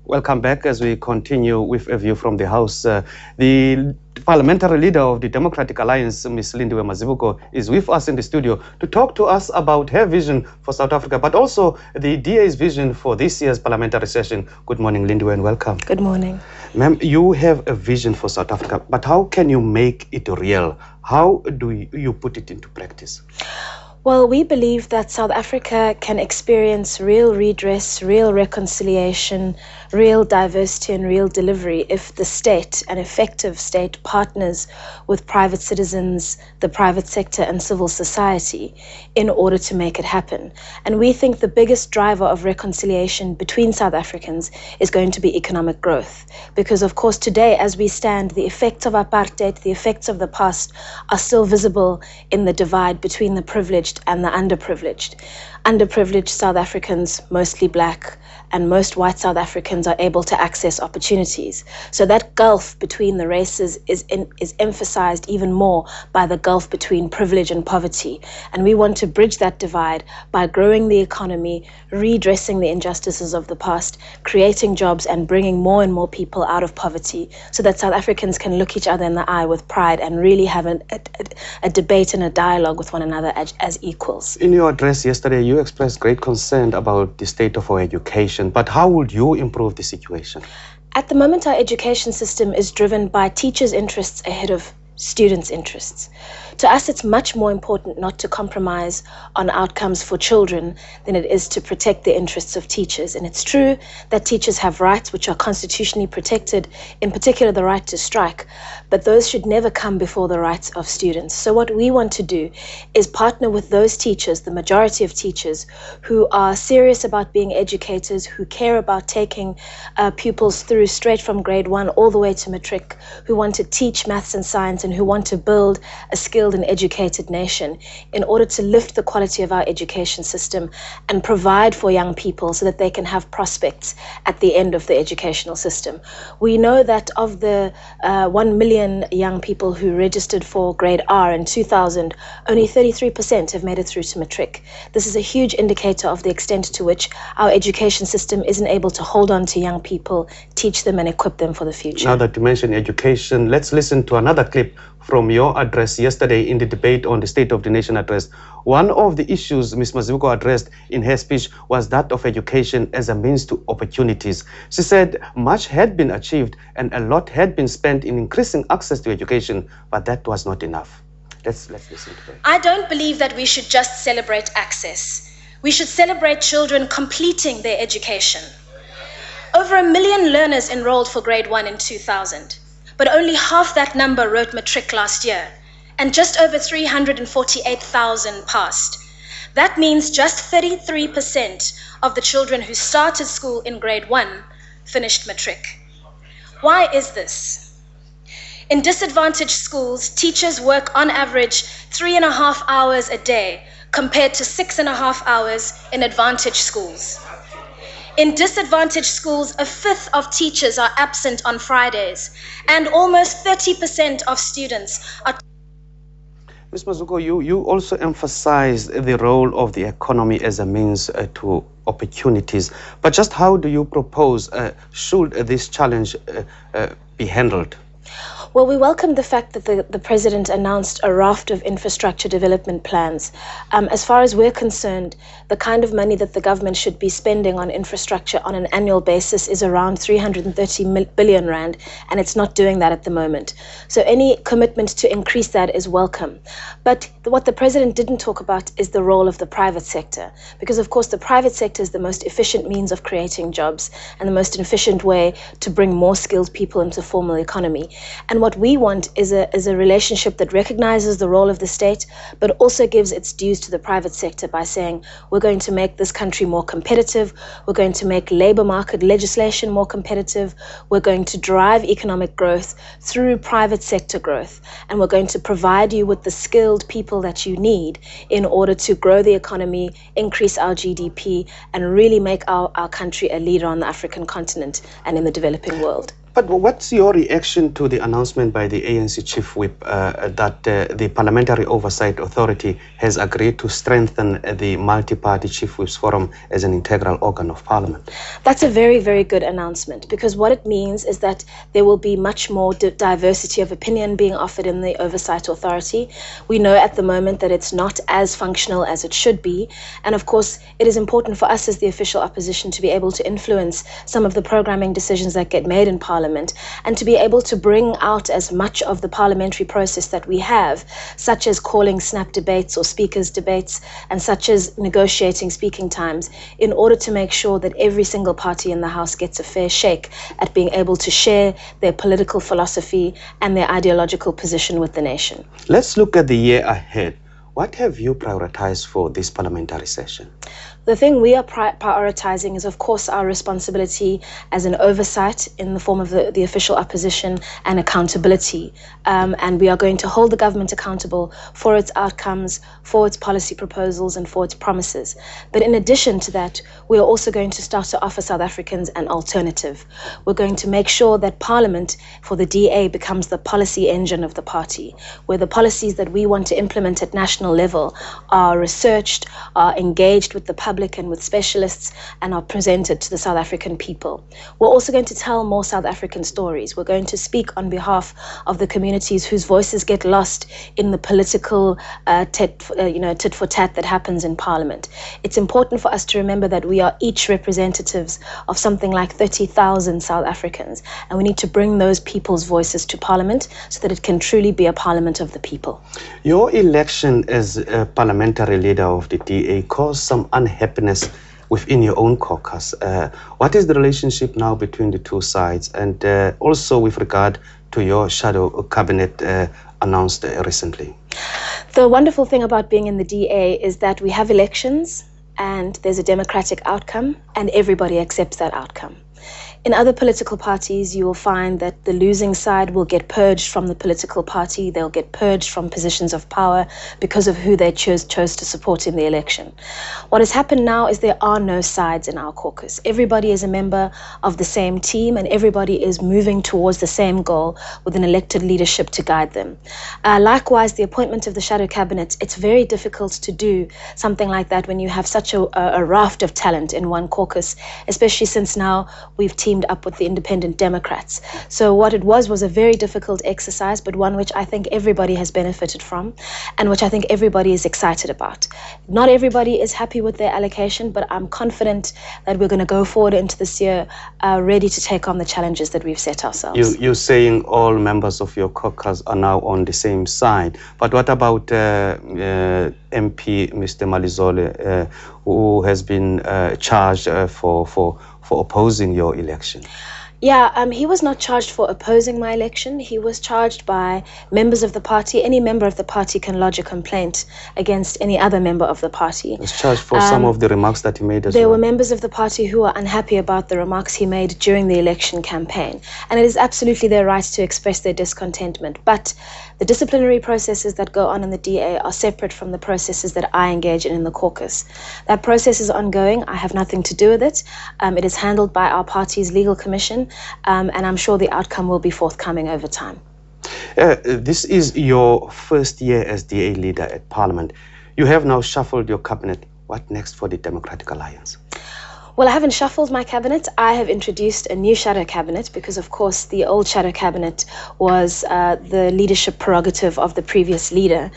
Welcome back as we continue with a view from the House. The Parliamentary Leader of the Democratic Alliance, Ms. Lindiwe Mazibuko, is with us in the studio to talk to us about her vision for South Africa, but also the DA's vision for this year's parliamentary session. Good morning, Lindiwe, and welcome. Good morning. Ma'am, you have a vision for South Africa, but how can you make it real? How do you put it into practice? Well, we believe that South Africa can experience real redress, real reconciliation, real diversity and real delivery if the state, an effective state, partners with private citizens, the private sector and civil society in order to make it happen. And we think the biggest driver of reconciliation between South Africans is going to be economic growth. Because of course today as we stand, the effects of apartheid, the effects of the past are still visible in the divide between the privileged and the underprivileged. Underprivileged South Africans, mostly black, and most white South Africans are able to access opportunities. So that gulf between the races is emphasized even more by the gulf between privilege and poverty. And we want to bridge that divide by growing the economy, redressing the injustices of the past, creating jobs and bringing more and more people out of poverty so that South Africans can look each other in the eye with pride and really have a debate and a dialogue with one another as equals. In your address yesterday, you expressed great concern about the state of our education. But how would you improve the situation? At the moment, our education system is driven by teachers' interests ahead of students' interests. To us, it's much more important not to compromise on outcomes for children than it is to protect the interests of teachers. And it's true that teachers have rights which are constitutionally protected, in particular the right to strike, but those should never come before the rights of students. So what we want to do is partner with those teachers, the majority of teachers, who are serious about being educators, who care about taking pupils through straight from grade 1 all the way to matric, who want to teach maths and science and who want to build a skilled and educated nation in order to lift the quality of our education system and provide for young people so that they can have prospects at the end of the educational system. We know that of the 1 million young people who registered for grade R in 2000, only 33% have made it through to matric. This is a huge indicator of the extent to which our education system isn't able to hold on to young people, teach them and equip them for the future. Now that you mention education, let's listen to another clip from your address yesterday in the debate on the State of the Nation address. One of the issues Ms. Mazibuko addressed in her speech was that of education as a means to opportunities. She said much had been achieved and a lot had been spent in increasing access to education, but that was not enough. Let's listen to that. I don't believe that we should just celebrate access. We should celebrate children completing their education. Over 1 million learners enrolled for grade 1 in 2000. But only half that number wrote matric last year, and just over 348,000 passed. That means just 33% of the children who started school in grade 1 finished matric. Why is this? In disadvantaged schools, teachers work on average 3.5 hours a day compared to 6.5 hours in advantaged schools. In disadvantaged schools, 1/5 of teachers are absent on Fridays, and almost 30% of students are... Ms. Mazibuko, you also emphasized the role of the economy as a means to opportunities. But just how do you propose should this challenge be handled? Well, we welcome the fact that the President announced a raft of infrastructure development plans. As far as we're concerned, the kind of money that the government should be spending on infrastructure on an annual basis is around 330 billion rand, and it's not doing that at the moment. So any commitment to increase that is welcome. But what the President didn't talk about is the role of the private sector, because of course the private sector is the most efficient means of creating jobs and the most efficient way to bring more skilled people into the formal economy. And what we want is a relationship that recognizes the role of the state, but also gives its dues to the private sector by saying, we're going to make this country more competitive, we're going to make labor market legislation more competitive, we're going to drive economic growth through private sector growth, and we're going to provide you with the skilled people that you need in order to grow the economy, increase our GDP, and really make our country a leader on the African continent and in the developing world. But what's your reaction to the announcement by the ANC Chief Whip that the Parliamentary Oversight Authority has agreed to strengthen the Multi-Party Chief Whips Forum as an integral organ of Parliament? That's a very, very good announcement, because what it means is that there will be much more diversity of opinion being offered in the Oversight Authority. We know at the moment that it's not as functional as it should be. And of course, it is important for us as the official opposition to be able to influence some of the programming decisions that get made in Parliament, and to be able to bring out as much of the parliamentary process that we have, such as calling snap debates or speakers debates, and such as negotiating speaking times, in order to make sure that every single party in the House gets a fair shake at being able to share their political philosophy and their ideological position with the nation. Let's look at the year ahead. What have you prioritized for this parliamentary session? The thing we are prioritizing is, of course, our responsibility as an oversight in the form of the official opposition and accountability. And we are going to hold the government accountable for its outcomes, for its policy proposals, and for its promises. But in addition to that, we are also going to start to offer South Africans an alternative. We're going to make sure that Parliament for the DA becomes the policy engine of the party, where the policies that we want to implement at national level are researched, are engaged with the public and with specialists, and are presented to the South African people. We're also going to tell more South African stories. We're going to speak on behalf of the communities whose voices get lost in the political tit for tat that happens in Parliament. It's important for us to remember that we are each representatives of something like 30,000 South Africans, and we need to bring those people's voices to Parliament so that it can truly be a Parliament of the people. Your election as a parliamentary leader of the DA caused some unhappiness within your own caucus. What is the relationship now between the two sides, and also with regard to your shadow cabinet announced recently? The wonderful thing about being in the DA is that we have elections and there's a democratic outcome, and everybody accepts that outcome. In other political parties, you will find that the losing side will get purged from the political party. They'll get purged from positions of power because of who they chose to support in the election. What has happened now is there are no sides in our caucus. Everybody is a member of the same team, and everybody is moving towards the same goal with an elected leadership to guide them. Likewise, the appointment of the shadow cabinet, it's very difficult to do something like that when you have such a raft of talent in one caucus, especially since now we've teamed up with the Independent Democrats. So what it was a very difficult exercise, but one which I think everybody has benefited from, and which I think everybody is excited about. Not everybody is happy with their allocation, but I'm confident that we're going to go forward into this year ready to take on the challenges that we've set ourselves. You're saying all members of your caucus are now on the same side, but what about MP Mr. Malizole, who has been charged for opposing your election? Yeah, he was not charged for opposing my election. He was charged by members of the party. Any member of the party can lodge a complaint against any other member of the party. He was charged for some of the remarks that he made as well. There were members of the party who are unhappy about the remarks he made during the election campaign. And it is absolutely their right to express their discontentment. But the disciplinary processes that go on in the DA are separate from the processes that I engage in the caucus. That process is ongoing. I have nothing to do with it. It is handled by our party's legal commission. And I'm sure the outcome will be forthcoming over time. This is your first year as DA leader at Parliament. You have now shuffled your cabinet. What next for the Democratic Alliance? Well, I haven't shuffled my cabinet. I have introduced a new shadow cabinet because, of course, the old shadow cabinet was the leadership prerogative of the previous leader.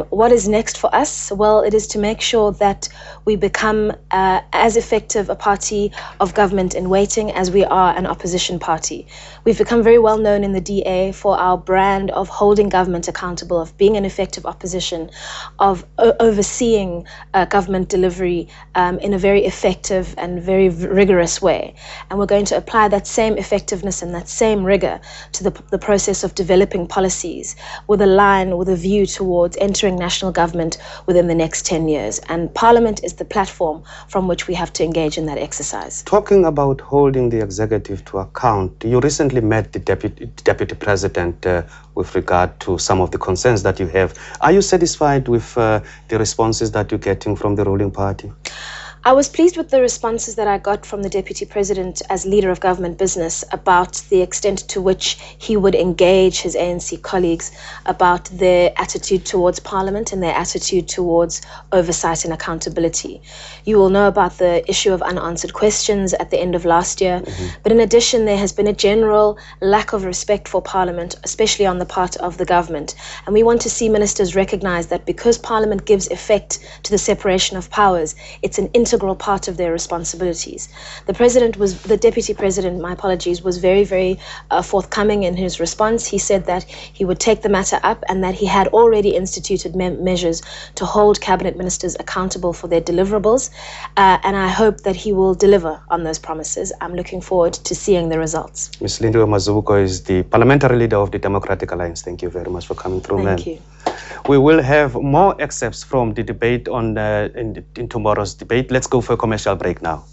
What is next for us? Well, it is to make sure that we become as effective a party of government in waiting as we are an opposition party. We've become very well known in the DA for our brand of holding government accountable, of being an effective opposition, of overseeing government delivery in a very effective and very rigorous way. And we're going to apply that same effectiveness and that same rigor to the process of developing policies with a view towards entering national government within the next 10 years. And Parliament is the platform from which we have to engage in that exercise. Talking about holding the executive to account, you recently met the deputy president with regard to some of the concerns that you have. Are you satisfied with the responses that you're getting from the ruling party? I was pleased with the responses that I got from the Deputy President as leader of government business about the extent to which he would engage his ANC colleagues about their attitude towards Parliament and their attitude towards oversight and accountability. You will know about the issue of unanswered questions at the end of last year, but in addition, there has been a general lack of respect for Parliament, especially on the part of the government. And we want to see ministers recognize that because Parliament gives effect to the separation of powers, it's an integral part of their responsibilities. The Deputy President, my apologies, was very forthcoming in his response. He said that he would take the matter up and that he had already instituted measures to hold cabinet ministers accountable for their deliverables. And I hope that he will deliver on those promises. I'm looking forward to seeing the results. Ms. Lindiwe Mazibuko is the parliamentary leader of the Democratic Alliance. Thank you very much for coming through, ma'am. Thank you. We will have more excerpts from the debate in tomorrow's debate. Let's go for a commercial break now.